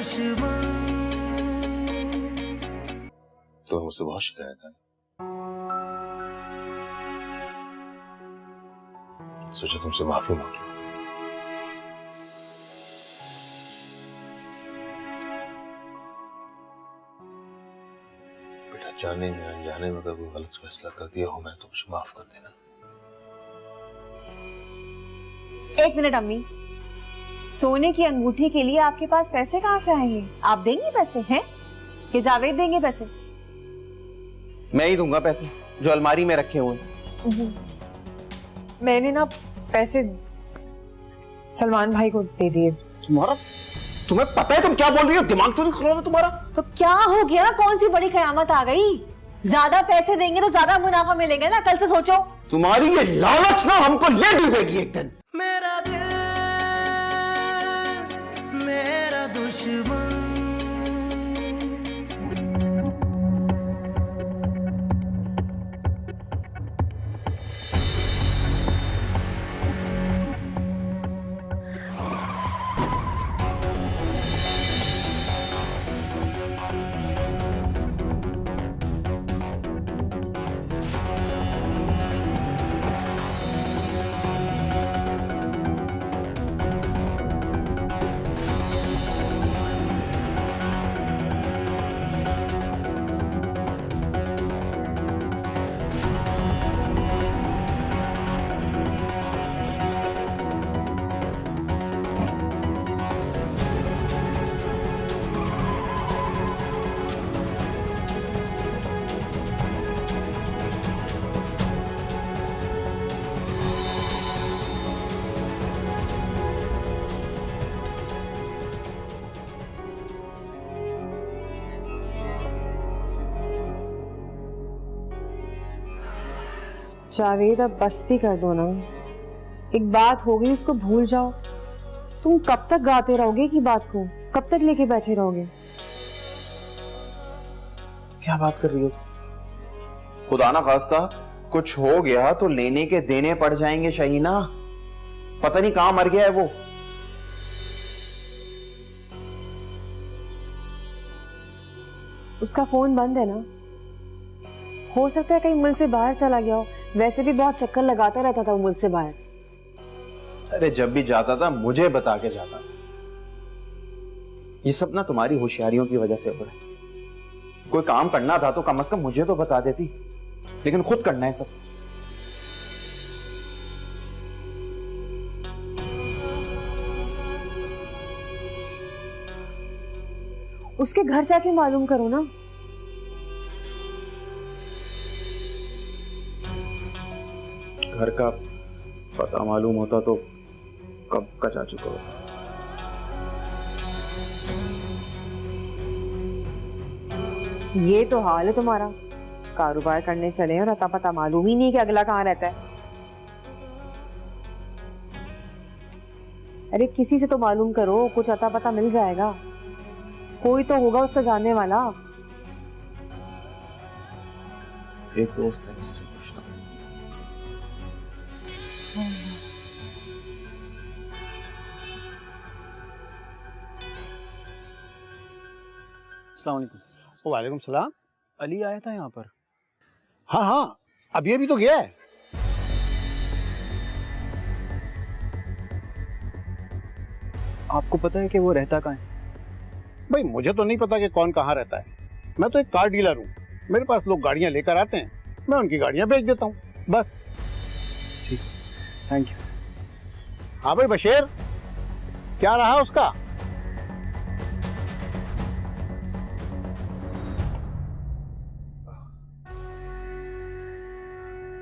दुश्मन। तुम्हें मुझसे बहुत शिकायत है, सोचा तुमसे माफी मांग लूं। बेटा, जाने में अनजाने में अगर कोई गलत फैसला कर दिया हो मैंने तो मुझे माफ कर देना। एक मिनट अम्मी, सोने की अंगूठी के लिए आपके पास पैसे कहाँ से आएंगे? आप देंगे पैसे हैं कि जावेद देंगे पैसे? मैं ही दूंगा पैसे जो अलमारी में रखे हुए। मैंने ना पैसे सलमान भाई को दे दिए। तुम्हें पता है तुम क्या बोल रही हो? दिमाग तो नहीं खुल रहा तुम्हारा? तो क्या हो गया? कौन सी बड़ी कयामत आ गई? ज्यादा पैसे देंगे तो ज्यादा मुनाफा मिलेगा ना, कल से सोचो। तुम्हारी ये लालच ना हमको ले डूबेगी एक दिन। मेरा दिल मेरा दुश्मन। जावेद, अब बस भी कर दो ना। एक बात हो गई, उसको भूल जाओ। तुम कब तक गाते रहोगे की बात को? कब तक लेके बैठे रहोगे? क्या बात कर रही हो? खुदा ना खास्ता कुछ हो गया तो लेने के देने पड़ जाएंगे शहीना। पता नहीं कहां मर गया है वो। उसका फोन बंद है ना? हो सकता है कहीं मुल्क से बाहर चला गया हो। वैसे भी बहुत चक्कर लगाता रहता था वो मुल्क से बाहर। अरे जब भी जाता था मुझे बता के जाता था। ये सब ना तुम्हारी होशियारियों की वजह से हो रहा है। कोई काम करना था तो कम से कम मुझे तो बता देती, लेकिन खुद करना है सब। उसके घर जाके मालूम करो ना। घर का पता मालूम होता तो कब का जा चुका होता। ये तो हाल है तुम्हारा। कारोबार करने चले और अता पता मालूम ही नहीं कि अगला कहाँ रहता है। अरे किसी से तो मालूम करो, कुछ अता पता मिल जाएगा। कोई तो होगा उसका जानने वाला। एक दोस्त है, उससे पूछता हूं। अस्सलाम वालेकुम। वालेकुम सलाम। अली आया था यहाँ पर? हाँ हाँ, अभी तो गया है। आपको पता है कि वो रहता कहाँ है? भाई मुझे तो नहीं पता कि कौन कहाँ रहता है। मैं तो एक कार डीलर हूँ, मेरे पास लोग गाड़ियाँ लेकर आते हैं, मैं उनकी गाड़ियाँ बेच देता हूँ बस। ठीक, थैंक यू। हाँ भाई बशीर, क्या रहा उसका?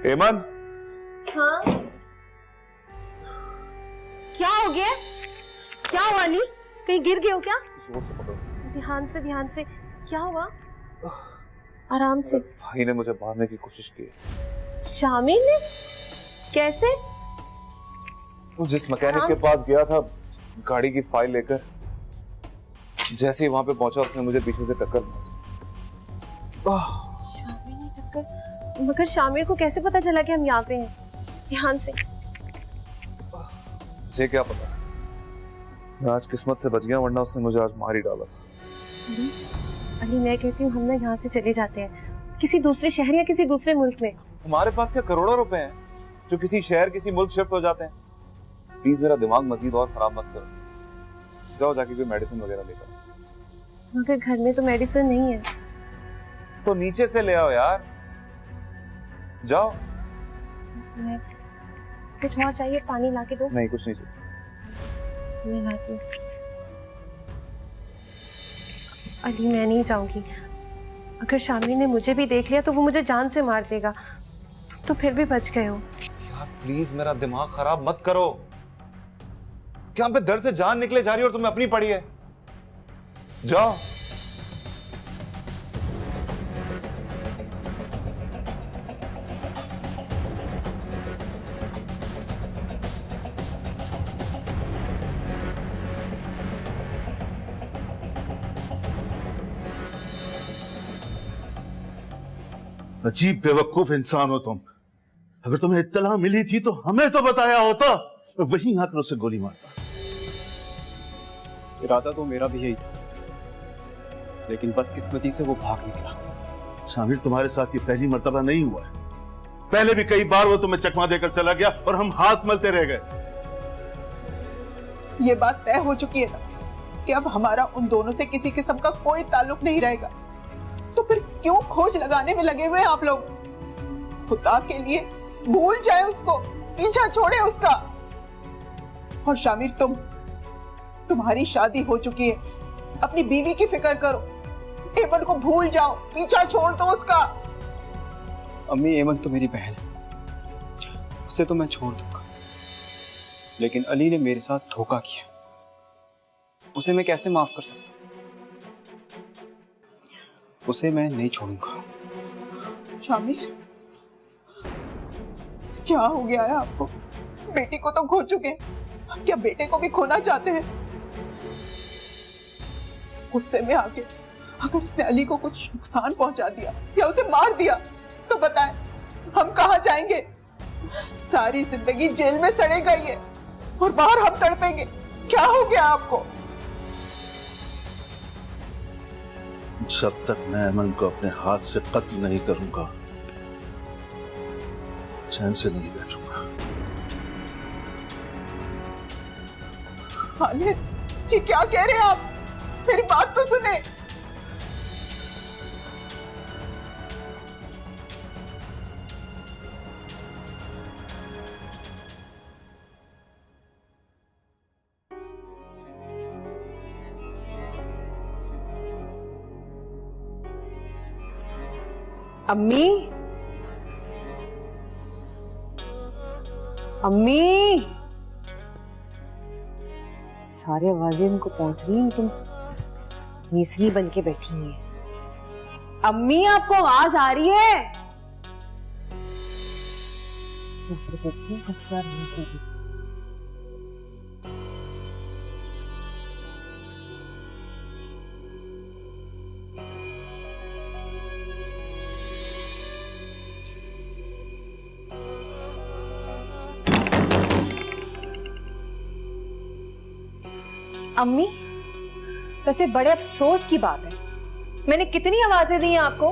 हेमंत, हाँ? क्या हो गया? क्या हुआ अली? कहीं गिर गए हो क्या? जोर से पकड़ो। ध्यान से। क्या हुआ? आराम से। भाई ने मुझे मारने की कोशिश की। शामिर ने? कैसे? वो जिस मैकेनिक के पास गया था गाड़ी की फाइल लेकर, जैसे ही वहां पे पहुंचा उसने मुझे पीछे से टक्कर मारी। शामिर ने टक्कर? मगर शामिर को कैसे पता चला कि हम यहाँ पे हैं? ध्यान से। मुझे क्या पता, मैं आज किस्मत से बच गया, वरना उसने मुझे आज मार ही डाला था। अली मैं कहती हूँ हम ना यहाँ से चले जाते हैं किसी दूसरे शहर या किसी दूसरे मुल्क में। हमारे पास क्या करोड़ों रुपए हैं जो किसी शहर किसी मुल्क शिफ्ट हो जाते हैं। प्लीज मेरा दिमाग मजीद और खराब मत करो, जाओ जाके कोई मेडिसिन वगैरह लेकर। मगर घर में तो मेडिसिन नहीं है। तो नीचे से ले आओ यार, जाओ। मैं कुछ और चाहिए? पानी ला के दो। नहीं कुछ नहीं चाहिए। मैं लाती हूँ। अली मैं नहीं जाऊंगी। अगर शामिर ने मुझे भी देख लिया तो वो मुझे जान से मार देगा। तुम तो फिर भी बच गए हो। यार प्लीज मेरा दिमाग खराब मत करो। क्या पे दर्द से जान निकले जा रही है और तुम्हें अपनी पड़ी है। जाओ। अजीब बेवकूफ इंसान हो तुम। अगर तुम्हें इत्तला मिली थी तो हमें तो बताया होता, वहीं आकर उसे गोली मारता। इरादा तो मेरा भी यही था, लेकिन बदकिस्मती से वो भाग निकला। शामिर तुम्हारे साथ ये पहली मर्तबा नहीं हुआ है। पहले भी कई बार वो तुम्हें चकमा देकर चला गया और हम हाथ मलते रह गए। ये बात तय हो चुकी है ना कि अब हमारा उन दोनों से किसी किस्म का कोई ताल्लुक नहीं रहेगा। तो फिर क्यों खोज लगाने में लगे हुए हैं आप लोग? खुदा के लिए भूल जाए उसको, पीछा छोड़े उसका। और शामिर तुम्हारी शादी हो चुकी है, अपनी बीवी की फिक्र करो। एमन को भूल जाओ, पीछा छोड़ दो उसका। अम्मी एमन तो मेरी बहन है, उसे तो मैं छोड़ दूंगा, लेकिन अली ने मेरे साथ धोखा किया, उसे मैं कैसे माफ कर सकता? उसे मैं नहीं छोड़ूंगा। शामिर क्या हो गया है आपको? बेटी को तो खो चुके हैं, क्या बेटे को भी खोना चाहते हैं? गुस्से में आके अगर इसने अली को कुछ नुकसान पहुंचा दिया या उसे मार दिया तो बताएं हम कहां जाएंगे? सारी जिंदगी जेल में सड़ेगा ये और बाहर हम तड़पेंगे। क्या हो गया आपको? जब तक मैं अमन को अपने हाथ से कत्ल नहीं करूंगा, चैन से नहीं बैठूंगा। खालिद ये क्या कह रहे हैं आप? मेरी बात तो सुने। अम्मी, अम्मी, सारी आवाजें उनको पहुंच रही हैं, तुम नीसरी बन के बैठी हैं। अम्मी आपको आवाज आ रही है? अम्मी, वैसे बड़े अफसोस की बात है, मैंने कितनी आवाजें दी हैं आपको,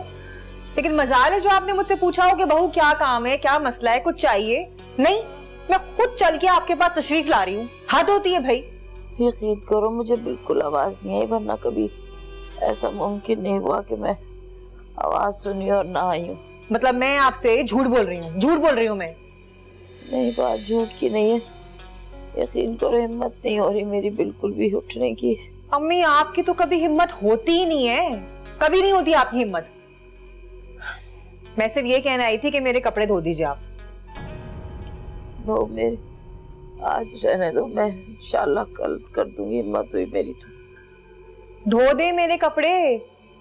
लेकिन मजाल है जो आपने मुझसे पूछा हो कि बहू क्या काम है, क्या मसला है, कुछ चाहिए। नहीं, मैं खुद चल के आपके पास तशरीफ ला रही हूँ। हद होती है भाई। यकीन करो मुझे बिल्कुल आवाज नहीं आई, वरना कभी ऐसा मुमकिन नहीं हुआ कि मैं आवाज सुनी और ना आई हूँ। मतलब मैं आपसे झूठ बोल रही हूँ? झूठ बोल रही हूँ मैं? नहीं, बात झूठ की नहीं है। यकीन करो हिम्मत नहीं हो रही मेरी बिल्कुल भी उठने की। अम्मी आपकी तो कभी हिम्मत होती ही नहीं है, कभी नहीं होती आपकी हिम्मत। मैं सिर्फ ये कहना आई थी कि मेरे कपड़े धो दीजिए आप। वो मेरे आज रहने दो, मैं इंशाल्लाह कल कर दूंगी, हिम्मत हुई मेरी तो। धो दे मेरे कपड़े,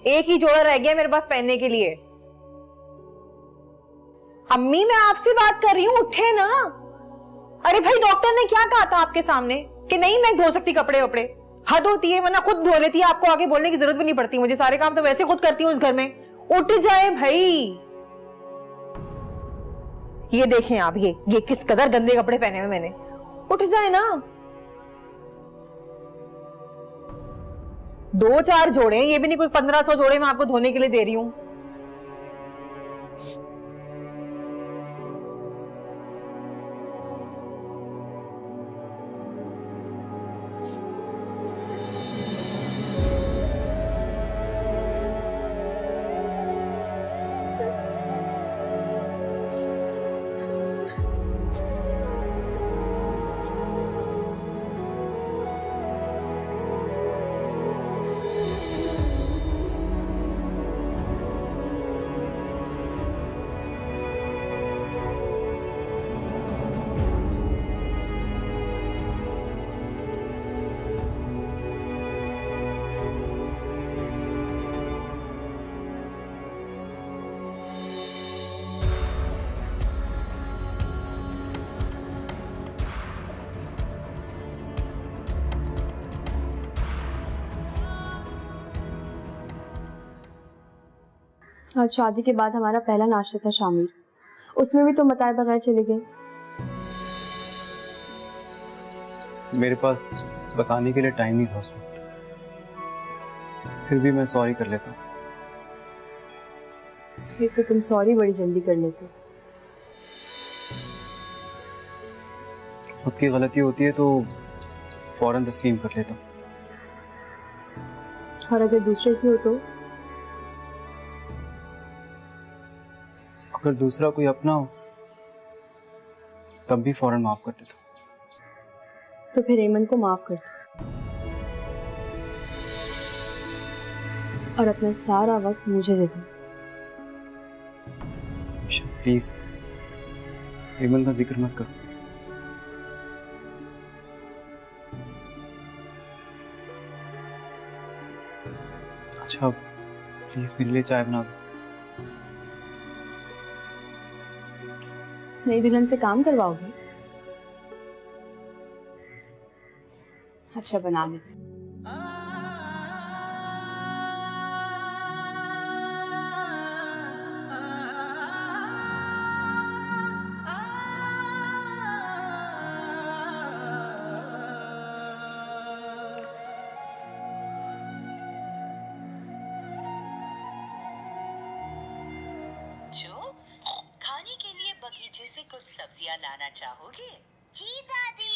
एक ही जोड़ा रह गया मेरे पास पहनने के लिए। अम्मी मैं आपसे बात कर रही हूँ, उठे ना। अरे भाई डॉक्टर ने क्या कहा था आपके सामने कि नहीं मैं धो सकती कपड़े वपड़े? हद होती है, वरना खुद धो लेती है, आपको आगे बोलने की जरूरत भी नहीं पड़ती। मुझे सारे काम तो वैसे खुद करती हूँ इस घर में। उठ जाए भाई। ये देखें आप, ये किस कदर गंदे कपड़े पहने हुए मैंने। उठ जाए ना। 2-4 जोड़े, ये भी नहीं कोई 1500 जोड़े मैं आपको धोने के लिए दे रही हूँ। आज शादी के बाद हमारा पहला नाश्ता था शामिर, उसमें भी तुम बताए बगैर चले गए। मेरे पास बताने के लिए टाइम नहीं था उस वक्त, फिर भी मैं सॉरी कर लेता। फिर तो तुम सॉरी बड़ी जल्दी कर लेते हो। खुद की गलती होती है तो फौरन तस्लीम कर लेता। और अगर दूसरे की हो तो? अगर दूसरा कोई अपना हो तब भी फौरन माफ कर देता। तो फिर एमन को माफ कर दो और अपना सारा वक्त मुझे दे दो। प्लीज एमन का जिक्र मत करो। अच्छा प्लीज मेरे लिए चाय बना दो। नई दुल्हन से काम करवाओगे? अच्छा बना ले। जो खाने के लिए बगीचे से कुछ सब्जियां लाना चाहोगे? जी दादी।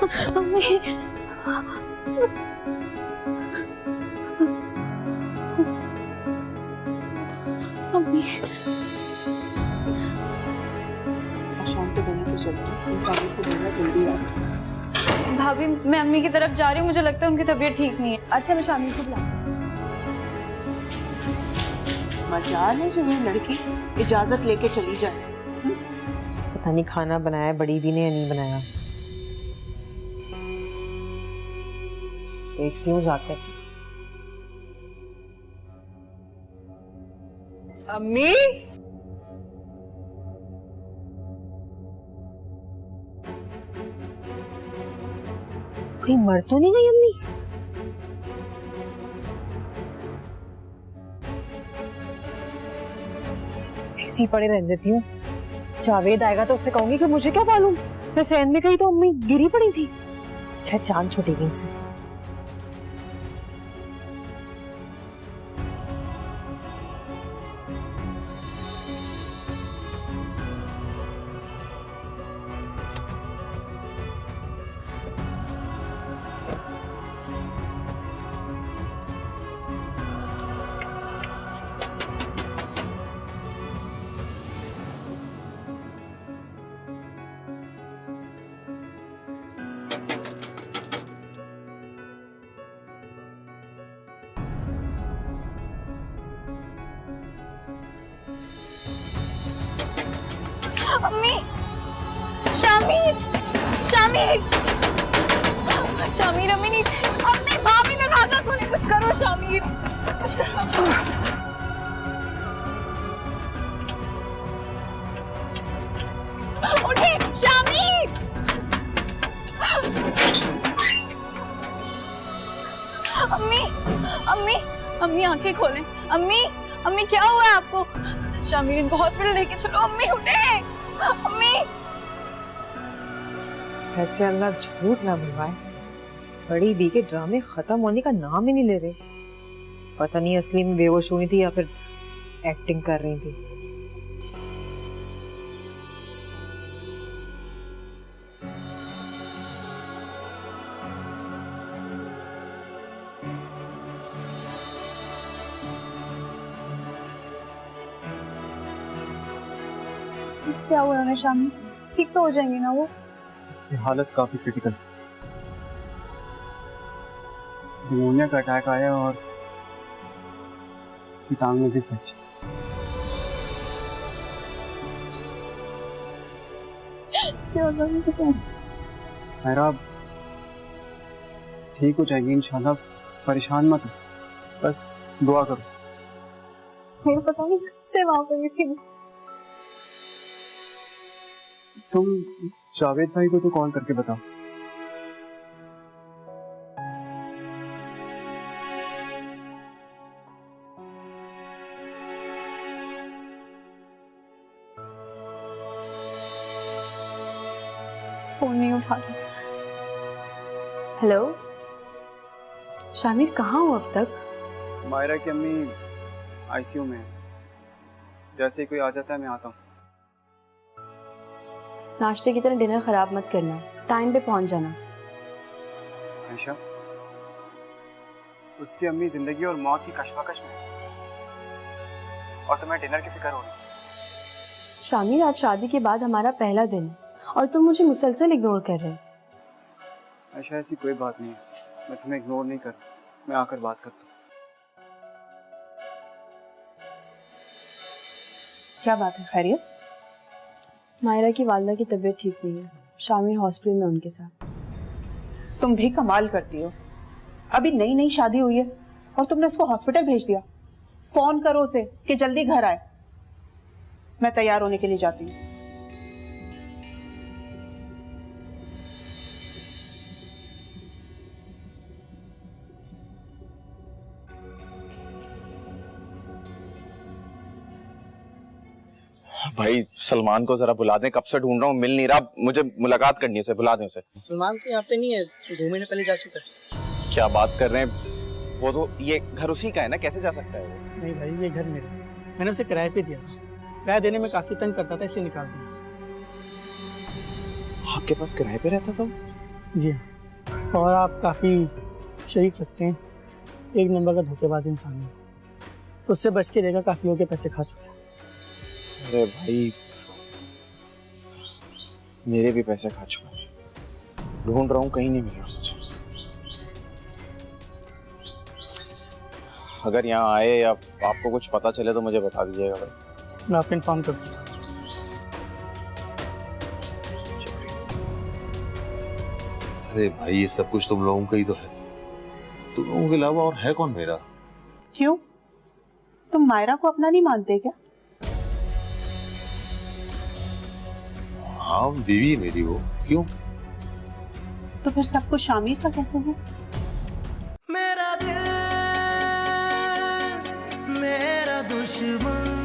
अम्मी अम्मी शाम को देने तो चलती इंसान को देना जल्दी आ। भाभी मैं अम्मी की तरफ जा रही हूँ, मुझे लगता है उनकी तबीयत ठीक नहीं है। अच्छा मैं शामी को बुला। मजाल है जो ये लड़की इजाजत लेके चली जाए। पता नहीं खाना बनाया बड़ी भी ने या नहीं बनाया। देखती हूँ जाके। अम्मी कहीं मर तो नहीं गई अम्मी? ऐसी पड़े रहने देती हूँ। जावेद आएगा तो उससे कहूंगी कि मुझे क्या मालूम, मैं सहन में गई तो अम्मी गिरी पड़ी थी। अच्छा जान छूटेगी इनसे। अम्मी शामीर शामीर शामीर अम्मी नीचे। अम्मी भाभी दरवाजा खोले, कुछ करो शामीर, कुछ करो। उठे शामीर। अम्मी अम्मी अम्मी आंखें खोलें। अम्मी अम्मी क्या हुआ है आपको? शामीर इनको हॉस्पिटल लेके चलो। अम्मी उठे। अम्मी ऐसे अल्लाह झूठ ना बुलवाए, बड़ी दी के ड्रामे खत्म होने का नाम ही नहीं ले रहे। पता नहीं असली में बेहोश हुई थी या फिर एक्टिंग कर रही थी। क्या हुआ उन्हें? शामी ठीक तो हो जाएंगे ना वो? हालत काफी क्रिटिकल, निमोनिया का अटैक आया और टांग में भी फ्रैक्चर। मेरा ठीक हो जाएगी इंशाल्लाह, परेशान मत हो, बस दुआ करो। मुझे पता नहीं कब से वहां पर थी। तुम जावेद भाई को तो कॉल करके बताओ। फोन नहीं उठाती। हेलो शामिर, कहाँ हो अब तक? मायरा की अम्मी आईसीयू में है, जैसे ही कोई आ जाता है मैं आता हूँ। नाश्ते की तरह डिनर खराब मत करना, टाइम पे पहुंच जाना। आयशा, उसकी अम्मी जिंदगी और मौत की कशमकश में है और तुम्हें डिनर की फिक्र हो रही है। शामिर, आज शादी के बाद हमारा पहला दिन है और तुम मुझे मुसलसल इग्नोर कर रहे हो। आयशा, ऐसी कोई बात नहीं है, मैं तुम्हें इग्नोर नहीं कर रहा, मैं आकर बात करता हूँ। क्या बात है, खैरियत? मायरा की वालदा की तबीयत ठीक नहीं है, शामिर हॉस्पिटल में उनके साथ। तुम भी कमाल करती हो, अभी नई नई शादी हुई है और तुमने उसको हॉस्पिटल भेज दिया। फोन करो उसे कि जल्दी घर आए। मैं तैयार होने के लिए जाती हूँ। भाई सलमान को जरा बुला दें, कब से ढूंढ रहा हूँ, मिल नहीं रहा, मुझे मुलाकात करनी है, उसे बुला दें उसे। सलमान तो यहाँ पे नहीं है, 2 महीने पहले जा चुका है। क्या बात कर रहे हैं, वो तो ये घर उसी का है ना, कैसे जा सकता है वो? नहीं भाई, ये घर मेरा, मैंने उसे किराए पे दिया था, किराया देने में काफी तंग करता था, इसलिए निकाल दिया। आपके पास किराए पे रहता था? जी हाँ, और आप काफ़ी शरीफ लगते हैं। एक नंबर का धोखेबाज इंसान है, उससे बच के रहेगा, काफ़ी के पैसे खा चुका है। अरे भाई मेरे भी पैसे खा चुका है, ढूंढ रहा हूँ कहीं नहीं मिल रहा मुझे। अगर यहाँ आए या आपको कुछ पता चले तो मुझे बता दीजिएगा भाई। मैं आपको इन्फॉर्म कर दूँगा। अरे भाई ये सब कुछ तुम लोगों का ही तो है, तुम लोगों के अलावा और है कौन मेरा? क्यों, तुम मायरा को अपना नहीं मानते क्या? हाँ बीवी है मेरी वो, क्यों? तो फिर सब कुछ शामिर का कैसे हुआ? मेरा दिल मेरा दुश्मन।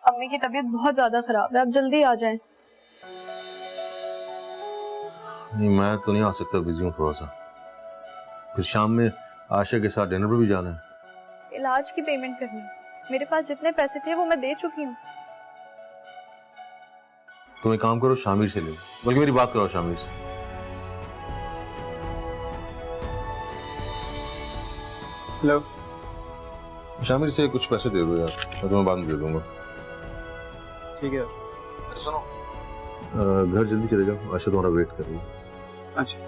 अम्मी की तबीयत बहुत ज्यादा खराब है, आप जल्दी आ जाएं। नहीं मैं तो नहीं आ सकता, बिजी हूँ थोड़ा सा। फिर शाम में आशा के साथ डिनर पे भी जाना है। इलाज की पेमेंट करनी है, मेरे पास जितने पैसे थे वो मैं दे चुकी हूँ। तुम एक काम करो, शामिर से ले लो, बल्कि मेरी बात करो शामिर से। हेलो, शामिर से कुछ पैसे दे दो यार, मैं तुम्हें बाद में दे दूंगा। ठीक है। अरे सुनो, घर जल्दी चले जाओ, आशा तुम्हारा वेट कर रही है। अच्छा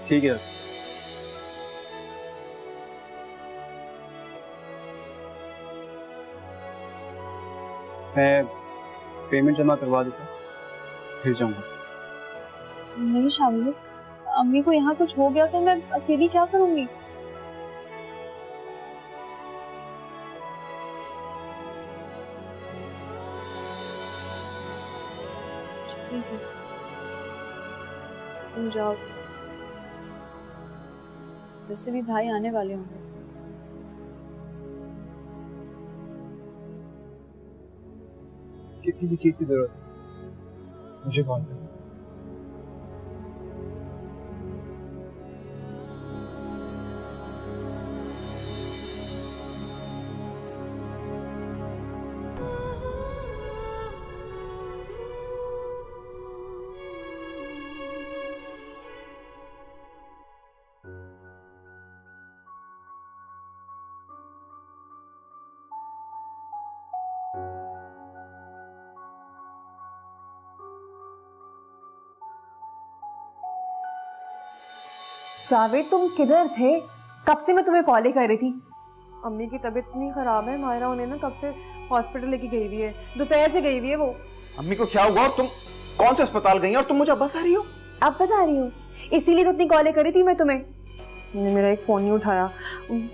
ठीक है। मैं पेमेंट जमा करवा देता हूँ, फिर जाऊंगा। नहीं शामिर, अम्मी को यहाँ कुछ हो गया तो मैं अकेली क्या करूंगी? ठीक है, तुम जाओ, वैसे भी भाई आने वाले होंगे। किसी भी चीज की जरूरत है मुझे कॉल करना। जावेद तुम किधर थे? कब से मैं तुम्हें कॉल ही कर रही थी। अम्मी की तबीयत इतनी खराब है, मायरा उन्हें ना कब से हॉस्पिटल लेके गई हुई है, दोपहर से गई हुई है वो। अम्मी को क्या हुआ और तुम कौन से अस्पताल गई और तुम मुझे अब बता रही हो? अब बता रही हूँ, इसीलिए तो इतनी कॉलें करी थी मैं तुम्हें। तुमने मेरा एक फोन नहीं उठाया,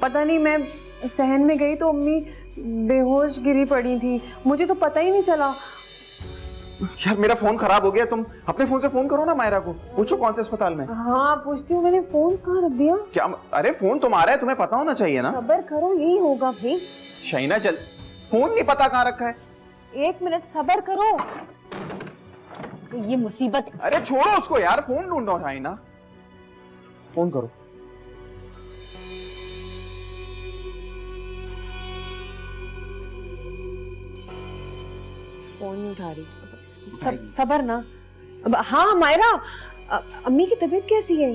पता नहीं मैं सहन में गई तो अम्मी बेहोश गिरी पड़ी थी, मुझे तो पता ही नहीं चला। यार मेरा फोन खराब हो गया, तुम अपने फोन से फोन करो ना मायरा को, पूछो कौन से अस्पताल में। हाँ पूछती हूँ, मैंने फोन कहाँ रख दिया? क्या? अरे फोन तुम्हारा है, तुम्हें पता होना चाहिए ना। सब्र करो, यही होगा भाई। शाइना चल, फोन नहीं पता कहाँ रखा है। 1 मिनट सब्र करो, ये मुसीबत। अरे छोड़ो उसको यार, फोन ढूंढो शाइना, फोन करो। फोन नहीं उठा रही। सबर ना। हाँ मायरा, अम्मी की तबीयत कैसी है?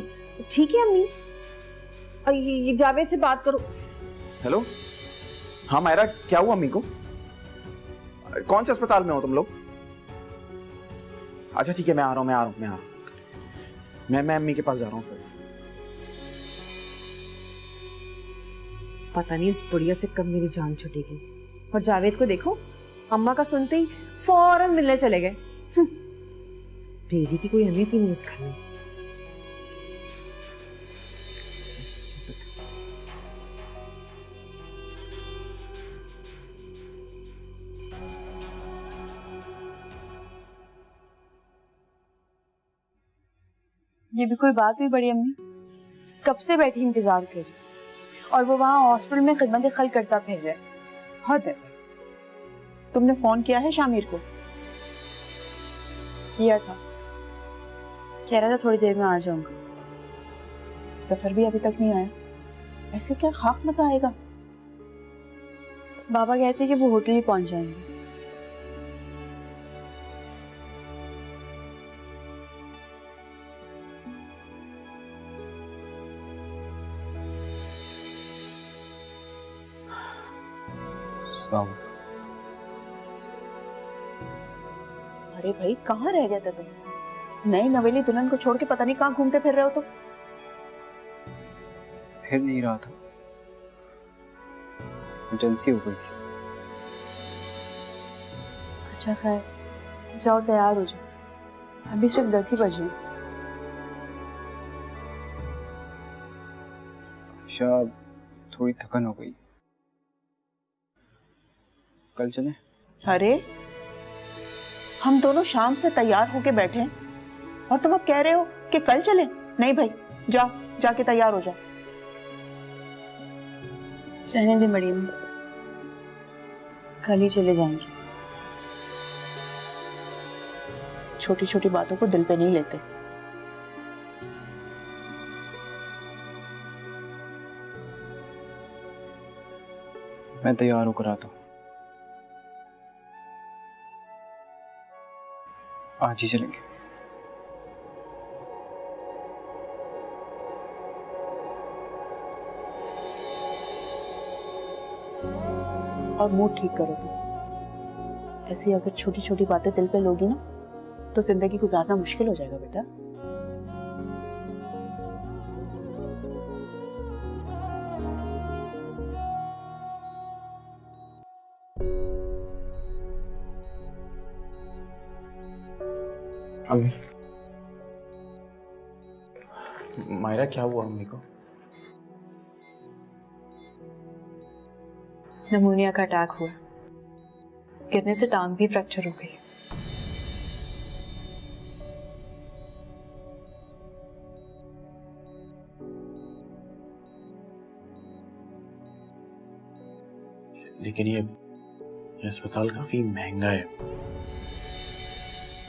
ठीक है अम्मी? ये जावेद से बात करो। हेलो, हाँ मायरा, क्या हुआ अम्मी को? कौन से अस्पताल में हो तुम लोग? अच्छा ठीक है, मैं आ रहा हूँ। मैं अम्मी के पास जा रहा हूँ। पता नहीं इस बुढ़िया से कब मेरी जान छूटेगी। और जावेद को देखो, अम्मा का सुनते ही फौरन मिलने चले गए। बेबी की कोई अहमियत ही नहीं इस घर में। ये भी कोई बात हुई बड़ी अम्मी? कब से बैठी इंतजार कर रही, और वो वहाँ हॉस्पिटल में खिदमत खल करता फिर रहा है। हद है। तुमने फोन किया है शामिर को? किया था, कह रहा था थोड़ी देर में आ जाऊंगा। सफर भी अभी तक नहीं आया, ऐसे क्या खाक मजा आएगा? बाबा कहते हैं कि वो होटल ही पहुंच जाएंगे। अरे भाई कहाँ रह गए थे तुम? नई नवेली दुल्हन को छोड़ के पता नहीं कहाँ घूमते फिर रहे हो तुम। फिर नहीं रहा था, इमरजेंसी हो गई थी। अच्छा खैर, जाओ तैयार हो जाओ, अभी सिर्फ 10 ही बजे। शायद थोड़ी थकन हो गई, कल चले? अरे हम दोनों शाम से तैयार होके बैठे हैं और तुम अब कह रहे हो कि कल चले? नहीं भाई, जाओ जाके तैयार हो जाओ। रहने दे बड़ी अम्मी, कल ही चले जाएंगे। छोटी छोटी बातों को दिल पे नहीं लेते। मैं तैयार होकर आता हूँ, आज ही चलेंगे। और मूड ठीक करो तुम। ऐसी अगर छोटी छोटी बातें दिल पे लोगी ना तो जिंदगी गुजारना मुश्किल हो जाएगा बेटा। अम्मी, मायरा क्या हुआ अम्मी को? निमोनिया का अटैक हुआ, गिरने से टांग भी फ्रैक्चर हो गई। लेकिन ये अस्पताल काफी महंगा है,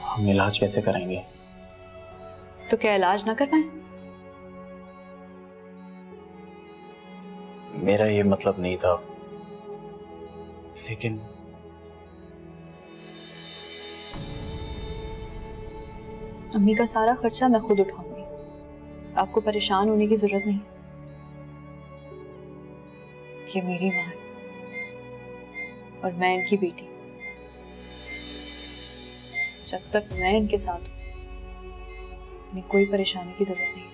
हम इलाज कैसे कराएंगे? तो क्या इलाज ना कर पाए? मेरा ये मतलब नहीं था, लेकिन अम्मी का सारा खर्चा मैं खुद उठाऊंगी, आपको परेशान होने की जरूरत नहीं। ये मेरी माँ है और मैं इनकी बेटी। जब तक मैं इनके साथ हूं, इन्हें कोई परेशानी की जरूरत नहीं।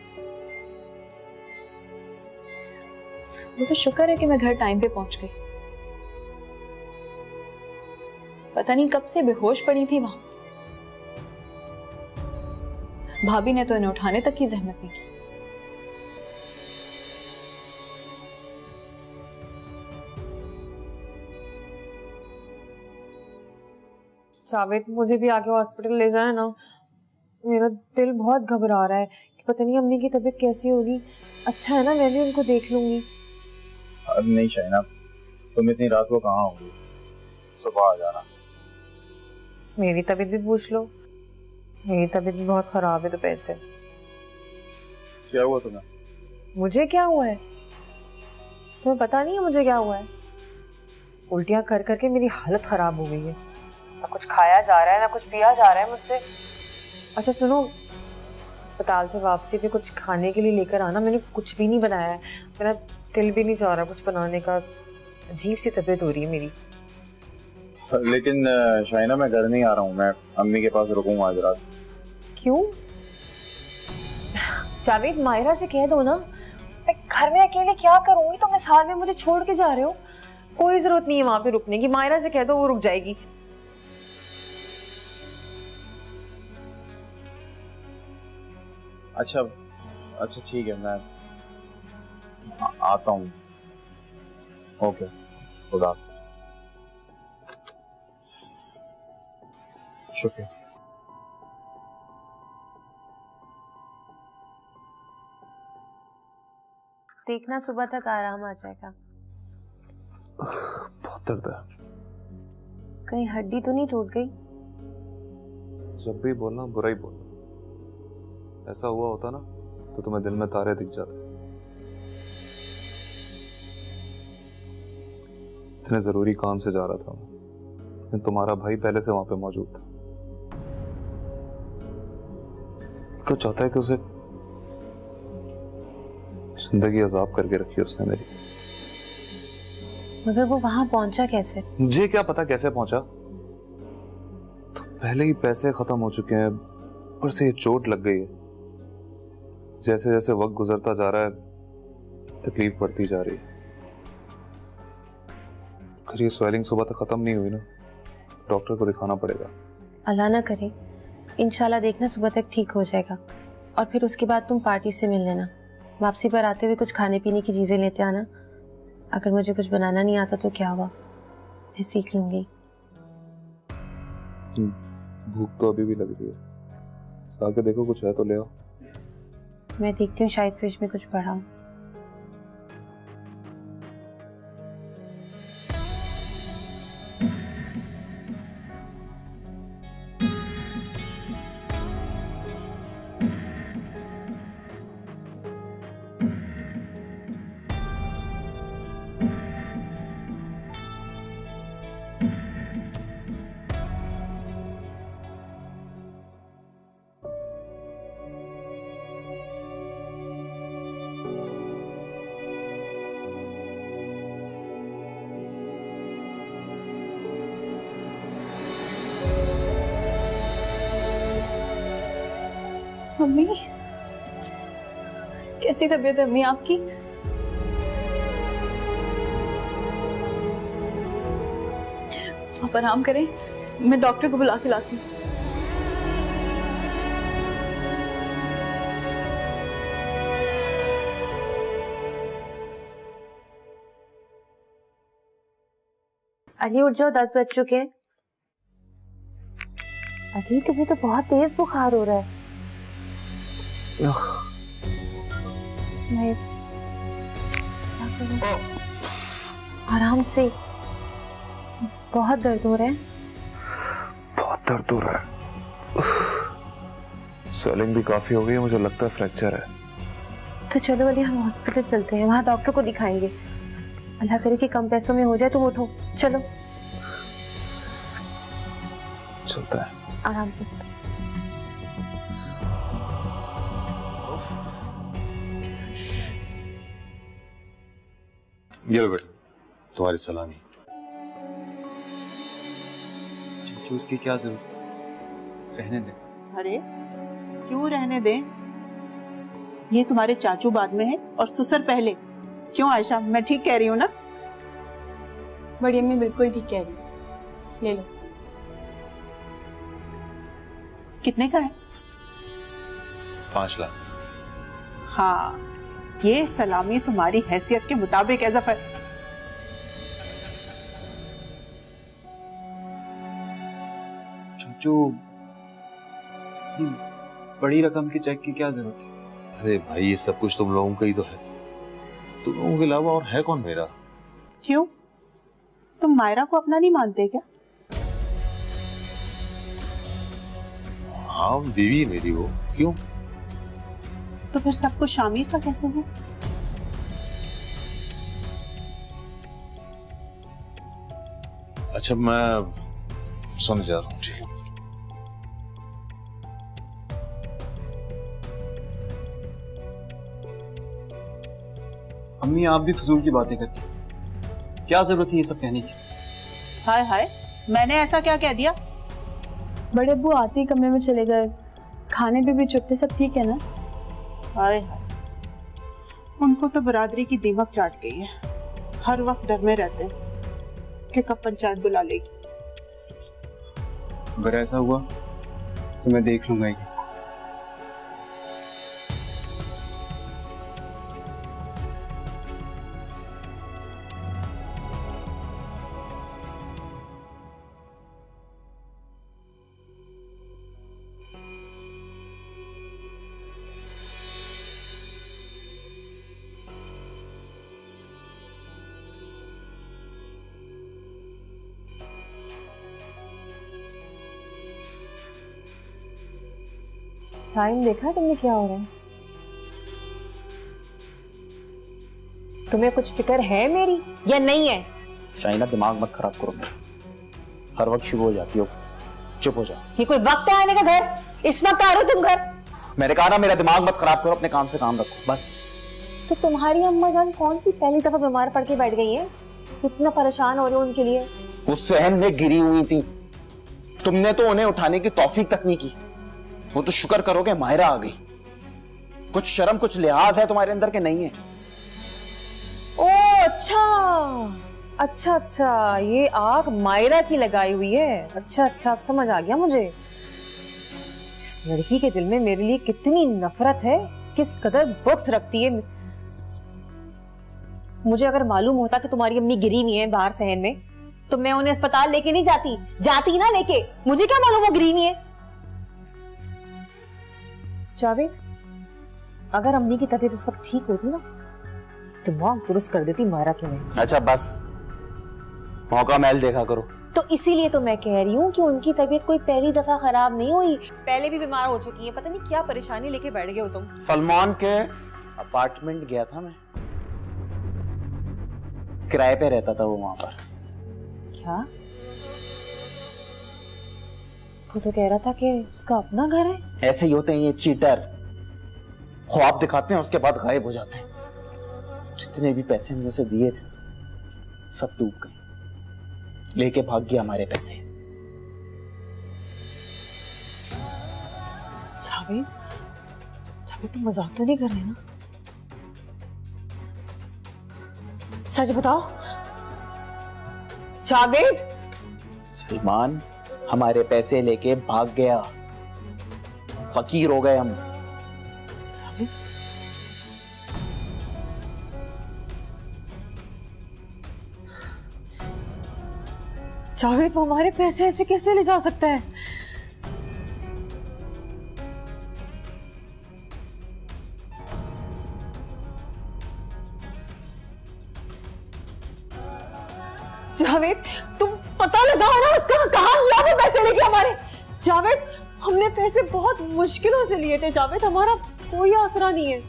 वो तो शुक्र है कि मैं घर टाइम पे पहुंच गई। पता नहीं कब से बेहोश पड़ी थी वहां। भाभी ने तो इन्हें उठाने तक की जहमत नहीं की। जावेद, मुझे भी आगे हॉस्पिटल ले जाए ना। मेरा दिल बहुत घबरा रहा है कि पता नहीं अम्मी की तबीयत कैसी होगी। अच्छा है ना, मैं भी उनको देख लूंगी। अब नहीं शाइना, तुम इतनी रात को कहाँ होगी? सुबह आ जाना। मेरी तबीयत भी पूछ लो, मेरी तबीयत भी बहुत खराब है दोपहर से। क्या हुआ तुम्हें? मुझे क्या हुआ है? तुम्हें पता नहीं है मुझे क्या हुआ है? उल्टियां कर करके मेरी हालत खराब हो गई है। ना कुछ खाया जा रहा है ना कुछ पिया जा रहा है मुझसे। अच्छा सुनो, अस्पताल से वापसी पे कुछ खाने के लिए लेकर आना। मैंने कुछ भी नहीं बनाया है, मेरा दिल भी नहीं चाह रहा कुछ बनाने का। अजीब सी तबीयत हो रही है मेरी। लेकिन शाइना, मैं घर नहीं आ रहा हूँ, मैं अम्मी के पास रुकूंगा आज रात। क्यों? जावेद, मायरा से कह दो ना। मैं घर में अकेले क्या करूंगी? तुम इस हाल में मुझे छोड़ के जा रहे हो। कोई जरूरत नहीं है वहां पे रुकने की। मायरा से कह दो, वो रुक जाएगी। अच्छा अच्छा ठीक है, मैं आता हूँ। ओके, खुदा शुक्रिया। देखना सुबह तक आराम आ जाएगा। बहुत दर्द है। कहीं हड्डी तो नहीं टूट गई? जब भी बोलना बुरा ही बोलना। ऐसा हुआ होता ना तो तुम्हें दिन में तारे दिख जाते। इतने जरूरी काम से जा रहा था, लेकिन तुम्हारा भाई पहले से वहां पे मौजूद था। तो चाहता है कि उसे जिंदगी अजाब करके रखी उसने मेरी। मगर वो वहां पहुंचा कैसे? मुझे क्या पता कैसे पहुंचा। तो पहले ही पैसे खत्म हो चुके हैं, ऊपर से ये चोट लग गई है। जैसे जैसे वक्त गुजरता जा रहा है तकलीफ बढ़ती जा रही है। अगर ये स्वेलिंग सुबह तक खत्म नहीं हुई ना, डॉक्टर को दिखाना पड़ेगा। अल्लाह ना करे, इंशाल्लाह देखना सुबह तक ठीक हो जाएगा। और फिर उसके बाद तुम पार्टी से मिल लेना। वापसी पर आते हुए कुछ खाने पीने की चीजें लेते आना। अगर मुझे कुछ बनाना नहीं आता तो क्या हुआ, मैं सीख लूंगी। भूख तो अभी भी लग रही है, आके देखो कुछ है तो ले आओ। मैं देखती हूँ, शायद फ्रिज में कुछ पड़ा हो। मम्मी, कैसी तबीयत है अम्मी आपकी? आप आराम करें, मैं डॉक्टर को बुला के लाती हूँ। अली उठ जाओ, 10 बज चुके हैं। अली तुम्हें तो बहुत तेज बुखार हो रहा है। मैं क्या करूं? आराम से, बहुत दर्द हो रहा है। बहुत दर्द हो रहा है, स्वेलिंग भी काफी हो गई है, मुझे लगता है फ्रैक्चर है। तो चलो अली, हम हॉस्पिटल चलते हैं, वहां डॉक्टर को दिखाएंगे। अल्लाह करे कि कम पैसों में हो जाए। तुम उठो, चलो चलता है, आराम से। ये लो बेटा, तुम्हारी सलामी। चाचू उसकी क्या जरूरत है, रहने दे। अरे क्यों रहने दें? ये तुम्हारे चाचू बाद में है और ससुर पहले। क्यों आयशा, मैं ठीक कह रही हूँ ना? बड़ी अम्मी बिल्कुल ठीक कह रही है, ले लो। कितने का है? 5 लाख। हाँ, ये सलामी तुम्हारी हैसियत के मुताबिक है जफर। चाचू बड़ी रकम के चेक की क्या जरूरत है? अरे भाई, ये सब कुछ तुम लोगों का ही तो है। तुम लोगों के अलावा और है कौन मेरा? क्यों, तुम मायरा को अपना नहीं मानते क्या? हाँ, बीवी मेरी हो। क्यों? तो फिर सब कुछ शामिर का कैसे हुआ? अच्छा, मैं समझ जा रहा हूँ। ठीक, अम्मी आप भी फजूल की बातें करती हैं। क्या जरूरत है ये सब कहने की? हाय हाय, मैंने ऐसा क्या कह दिया? बड़े अब्बू आते ही कमरे में चले गए, खाने पे भी चुप थे। सब ठीक है ना? हाय हाय, उनको तो बरादरी की दीमक चाट गई है। हर वक्त डर में रहते हैं कि कब पंचायत बुला लेगी। अगर ऐसा हुआ तो मैं देख लूंगा। टाइम देखा तुमने क्या हो रहा है? तुम्हें कुछ फिक्र है मेरी या नहीं है? शाइना दिमाग मत खराब करो मेरा, हर वक्त शुरू हो जाती हो। चुप हो जाओ। ये कोई वक्त है आने का घर? इस वक्त आ रहे हो तुम घर? मैंने कहा ना मेरा दिमाग मत खराब करो, अपने काम से काम रखो बस। तो तुम्हारी अम्मा जान कौन सी पहली दफा बीमार पड़ के बैठ गई है? कितना परेशान हो रहे हो उनके लिए। वो सहन में गिरी हुई थी, तुमने तो उन्हें उठाने की तौफीक तक नहीं की। वो तो शुक्र करोगे मायरा आ गई। कुछ शर्म कुछ लिहाज है तुम्हारे अंदर के नहीं है? ओ अच्छा, ये आग मायरा की लगाई हुई है। अच्छा, अब समझ आ गया मुझे। इस लड़की के दिल में मेरे लिए कितनी नफरत है, किस कदर बुक्स रखती है। मुझे अगर मालूम होता कि तुम्हारी अम्मी गिरी हुई है बाहर सहन में, तो मैं उन्हें अस्पताल लेके नहीं जाती ना लेके। मुझे क्या मालूम वो गिरी हुई है। जावेद, अगर अम्मी की तबीयत इस वक्त ठीक होती ना, दिमाग दुरुस्त कर देती मायरा के में। अच्छा बस, मौका महल देखा करो। तो इसीलिए तो मैं कह रही हूँ कि उनकी तबीयत कोई पहली दफा खराब नहीं हुई, पहले भी बीमार हो चुकी है। पता नहीं क्या परेशानी लेके बैठ गए हो तुम। सलमान के अपार्टमेंट गया था मैं, किराए पे रहता था वो वहां पर। क्या? वो तो कह रहा था कि उसका अपना घर है। ऐसे ही होते हैं ये चीटर, ख्वाब दिखाते हैं उसके बाद गायब हो जाते हैं। जितने भी पैसे हमने उसे दिए थे सब डूब गए, लेके भाग गया हमारे पैसे। जावेद, तुम मजाक तो नहीं कर रहे ना? सच बताओ जावेद। सलमान हमारे पैसे लेके भाग गया, फकीर हो गए हम। जावेद, वो हमारे पैसे ऐसे कैसे ले जा सकता है? जावेद, तुम पता लगाओ ना उसका, कहां गया वो पैसे लेके हमारे। जावेद, हमने पैसे बहुत मुश्किलों से लिए थे। जावेद, हमारा कोई आसरा नहीं है।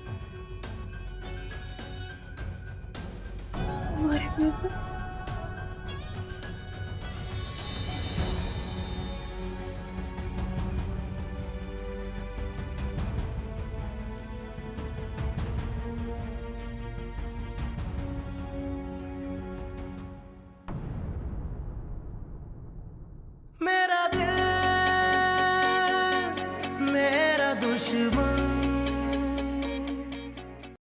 हमारे पैसे मेरा दिल मेरा दुश्मन।